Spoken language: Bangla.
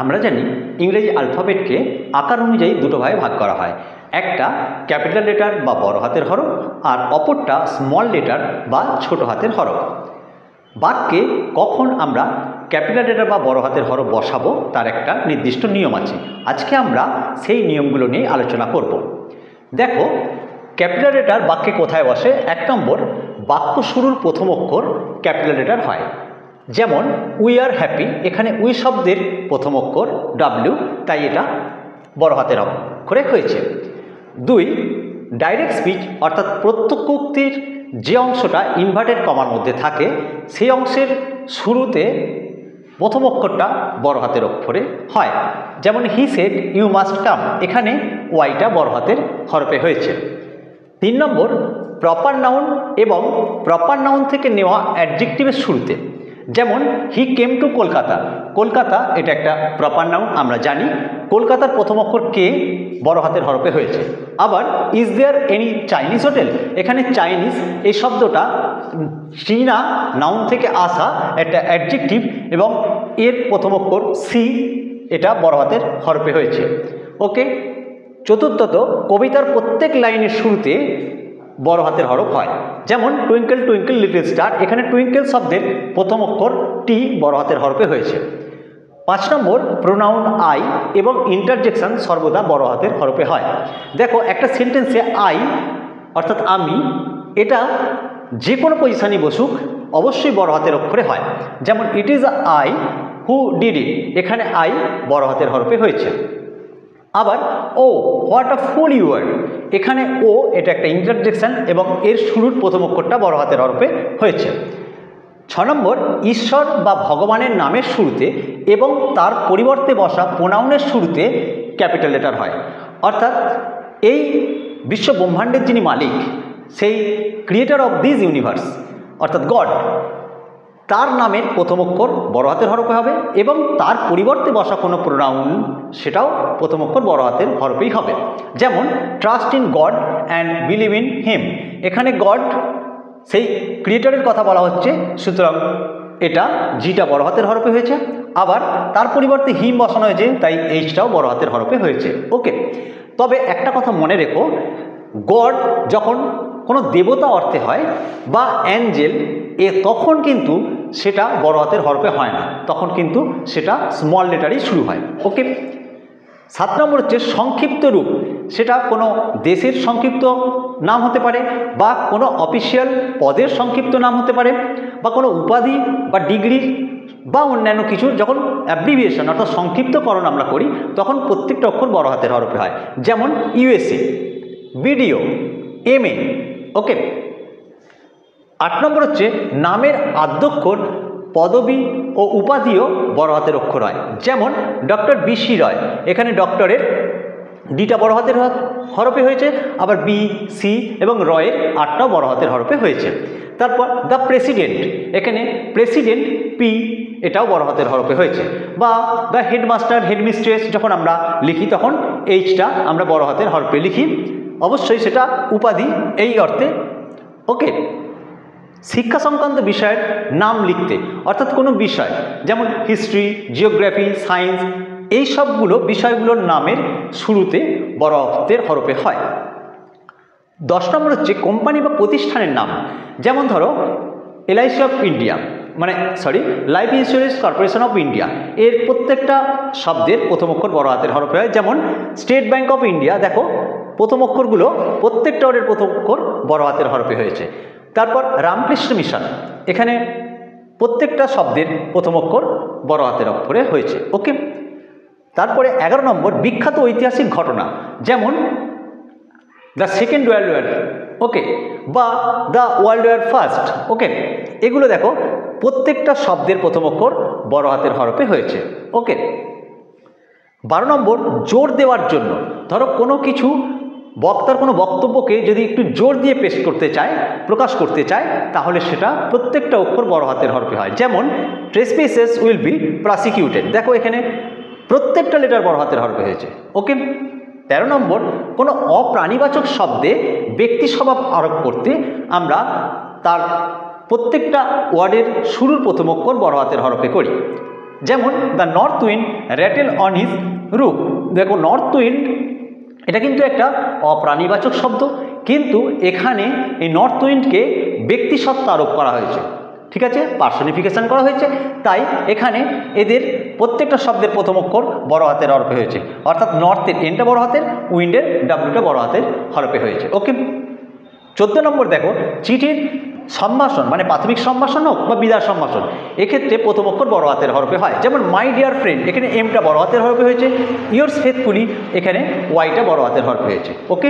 আমরা জানি ইংরেজি অ্যালফাবেটকে আকার অনুযায়ী দুটো ভাগে ভাগ করা হয়, একটা ক্যাপিটাল লেটার বা বড় হাতের হরফ আর অপরটা স্মল লেটার বা ছোট হাতের হরফ। বাক্যে কখন আমরা ক্যাপিটাল লেটার বা বড় হাতের হরফ বসাবো তার একটা নির্দিষ্ট নিয়ম আছে। আজকে আমরা সেই নিয়মগুলো নিয়ে আলোচনা করব। দেখো, ক্যাপিটাল লেটার বাক্যে কোথায় বসে? 1 নম্বর, বাক্য শুরুর প্রথম অক্ষর ক্যাপিটাল লেটার হয়। যেমন উই আর হ্যাপি, এখানে উই শব্দের প্রথম অক্ষর ডাব্লিউ, তাই এটা বড় হাতের অক্ষরে হয়েছে। 2, ডাইরেক্ট স্পিচ অর্থাৎ প্রত্যক্ষ উক্তির যে অংশটা ইনভার্টেড কমার মধ্যে থাকে সেই অংশের শুরুতে প্রথম অক্ষরটা বড় হাতের অক্ষরে হয়। যেমন he said you must come, এখানে ওয়াইটা বড় হাতের হরফে হয়েছে। 3 নম্বর, প্রপার নাউন এবং প্রপার নাউন থেকে নেওয়া অ্যাডজেক্টিভের শুরুতে। যেমন he came to Kolkata, Kolkata এটা একটা প্রপার নাউন, আমরা জানি কলকাতার প্রথম অক্ষর কে বড় হাতের হরফে হয়েছে। আবার is there any Chinese hotel, এখানে চাইনিজ এই শব্দটা চীনা নাউন থেকে আসা একটা অ্যাডজেক্টিভ এবং এর প্রথম অক্ষর সি, এটা বড় হাতের হরফে হয়েছে। ওকে। চতুর্থত, কবিতার প্রত্যেক লাইনের শুরুতে বড় হাতের হরফ হয়। যেমন টুইঙ্কেল টুইঙ্কেল লিটল স্টার, এখানে টুইঙ্কেল শব্দের প্রথম অক্ষর টি বড় হাতের হরফে হয়েছে। 5 নম্বর, প্রোনাউন আই এবং ইন্টারজেকশন সর্বদা বড় হাতের হরফে হয়। দেখো, একটা সেন্টেন্সে আই অর্থাৎ আমি, এটা যে কোনো পজিশানই বসুক অবশ্যই বড় হাতের অক্ষরে হয়। যেমন it is I who did it, এখানে আই বড় হাতের হরফে হয়েছে। আবার ও হোয়াট আ ফুল ইউ আর, এখানে ও এটা একটা ইন্টারজেকশন এবং এর শুরুর প্রথম অক্ষরটা বড় হাতের হরফে হয়েছে। 6 নম্বর, ঈশ্বর বা ভগবানের নামের শুরুতে এবং তার পরিবর্তে বসা প্রোনাউনের শুরুতে ক্যাপিটাল লেটার হয়। অর্থাৎ এই বিশ্ব ব্রহ্মাণ্ডের যিনি মালিক, সেই ক্রিয়েটর অফ দিস ইউনিভার্স অর্থাৎ গড, তার নামের প্রথম অক্ষর বড় হাতের হরফে হবে এবং তার পরিবর্তে বসা কোনো প্রোনাউন সেটাও প্রথম অক্ষর বড় হাতের হরফেই হবে। যেমন trust in god and believe in him, এখানে গড সেই ক্রিয়েটরের কথা বলা হচ্ছে, সুতরাং এটা জিটা বড় হাতের হরফে হয়েছে। আবার তার পরিবর্তে হিম বসানো হয়েছে, তাই এইচটাও বড় হাতের হরফে হয়েছে। ওকে। তবে একটা কথা মনে রেখো, গড যখন কোনো দেবতা অর্থে হয় বা অ্যাঞ্জেল তখন কিন্তু সেটা বড় হাতের হরফে হয় না, তখন কিন্তু সেটা স্মল লেটারেই শুরু হয়। ওকে। 7 নম্বর হচ্ছে সংক্ষিপ্ত রূপ, সেটা কোনো দেশের সংক্ষিপ্ত নাম হতে পারে বা কোনো অফিসিয়াল পদের সংক্ষিপ্ত নাম হতে পারে বা কোনো উপাধি বা ডিগ্রি বা অন্যান্য কিছু যখন অ্যাব্রিভিয়েশন অর্থাৎ সংক্ষিপ্তকরণ আমরা করি তখন প্রত্যেকটা অক্ষর বড় হাতের হরফে হয়। যেমন ইউএসএ, বিডিও, এমএ। ওকে। 8 নম্বর হচ্ছে নামের আদ্যক্ষর পদবী ও উপাধিও বড় হাতের অক্ষর হয়। যেমন ডক্টর বিসি রয়, এখানে ডক্টরের ডিটা বড় হাতের হরফে হয়েছে, আবার বি, সি এবং রয়ের 8টাও বড় হাতের হরফে হয়েছে। তারপর দ্য প্রেসিডেন্ট, এখানে প্রেসিডেন্ট পি এটাও বড় হাতের হরফে হয়েছে। বা দ্য হেডমাস্টার, হেডমিস্ট্রেস যখন আমরা লিখি তখন এইচটা আমরা বড় হাতের হরফে লিখি, অবশ্যই সেটা উপাধি এই অর্থে। ওকে। শিক্ষা সংক্রান্ত বিষয়ের নাম লিখতে অর্থাৎ কোনো বিষয় যেমন হিস্ট্রি, জিওগ্রাফি, সায়েন্স, এই সবগুলো বিষয়গুলোর নামের শুরুতে বড় হাতের হরফে হয়। 10 নম্বর হচ্ছে কোম্পানি বা প্রতিষ্ঠানের নাম। যেমন ধরো LIC of India, life insurance corporation of India, এর প্রত্যেকটা শব্দের প্রথম অক্ষর বড় হাতের হরফে হয়। যেমন স্টেট ব্যাঙ্ক অফ ইন্ডিয়া, দেখো প্রথম অক্ষরগুলো প্রত্যেকটা ওদের প্রথম অক্ষর বড় হাতের হরফে হয়েছে। তারপর রামকৃষ্ণ মিশন, এখানে প্রত্যেকটা শব্দের প্রথম অক্ষর বড় হাতের অক্ষরে হয়েছে। ওকে। তারপরে 11 নম্বর বিখ্যাত ঐতিহাসিক ঘটনা, যেমন দ্য সেকেন্ড ওয়ার্ল্ড ওয়ার, ওকে, বা দ্য ওয়ার্ল্ড ওয়ার ফার্স্ট। ওকে। এগুলো দেখো প্রত্যেকটা শব্দের প্রথম অক্ষর বড় হাতের হরফে হয়েছে। ওকে। 12 নম্বর জোর দেওয়ার জন্য, ধরো কোনো কিছু বক্তার কোনো বক্তব্যকে যদি একটু জোর দিয়ে পেশ করতে চায়, প্রকাশ করতে চায়, তাহলে সেটা প্রত্যেকটা অক্ষর বড় হাতের হরফে হয়। যেমন ট্রেসপেসেস উইল বি প্রসিকিউটেড, দেখো এখানে প্রত্যেকটা লেটার বড় হাতের হরফে হয়েছে। ওকে। 13 নম্বর কোনো অপ্রাণীবাচক শব্দে ব্যক্তি স্বভাব আরোপ করতে আমরা তার প্রত্যেকটা ওয়ার্ডের শুরুর প্রথম অক্ষর বড় হাতের হরফে করি। যেমন the north wind rattle on his roof. দেখো নর্থ উইন্ড এটা কিন্তু একটা অপ্রাণীবাচক শব্দ, কিন্তু এখানে এই নর্থ উইন্ডকে ব্যক্তিসত্তা আরোপ করা হয়েছে, ঠিক আছে, পার্সনিফিকেশন করা হয়েছে। তাই এখানে এদের প্রত্যেকটা শব্দের প্রথম অক্ষর বড় হাতের হরফে হয়েছে, অর্থাৎ নর্থের এনটা বড় হাতের, উইন্ডের ডাব্লিউটা বড় হাতের হরফে হয়েছে। ওকে, 14 নম্বর দেখো, চিঠির সম্ভাষণ মানে প্রাথমিক সম্ভাষণ হোক বা বিদায় সম্ভাষণ, এক্ষেত্রে প্রথম অক্ষর বড় হাতের হরফে হয়। যেমন মাই ডিয়ার ফ্রেন্ড, এখানে এমটা বড় হাতের হরফে হয়েছে। ইয়োর্স ফেথফুলি, এখানে ওয়াইটা বড় হাতের হরফে হয়েছে। ওকে,